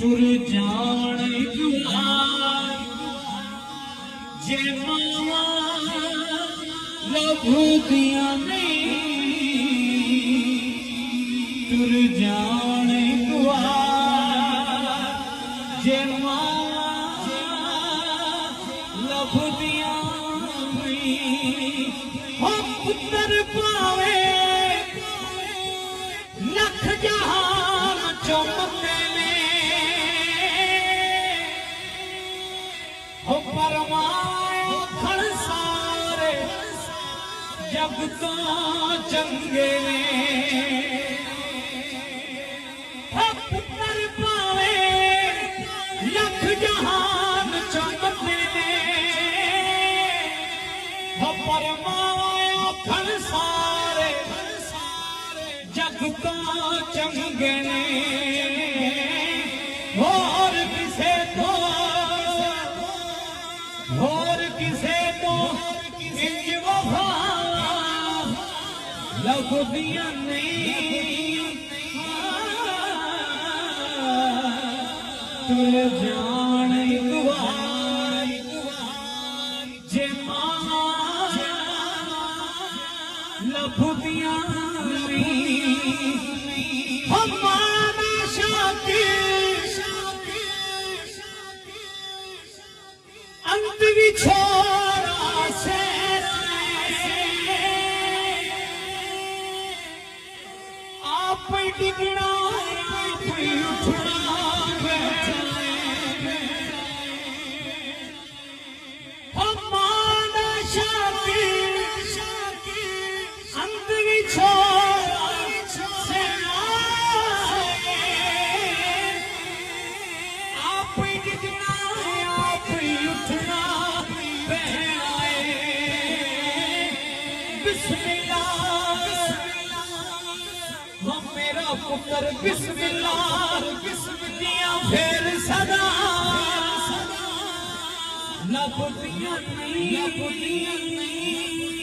तुर जान जे मावा लभू दिया तुर जान जे मावा लभू दिया पुत्र पावे लख जहान चमकते ने हो परमायो खड़सारे जग तो चंगे ने पुत्र पावे लख जहान चमकते ने हो परमायो खड़सारे जग तो चंगे ने और किसे तो इंज वफा लभ दिया नहीं तुर जान जे मां लभ दिया हमारा शाकिर अंत भी छोड़ा से आप डिगना आप उठना हमारा शाकिर अंत भी छोड़ा से आप डिगना आप उठना मेरा पुत्र बिस्मिल्लाह दिया फिर सदा लभ दिया नहीं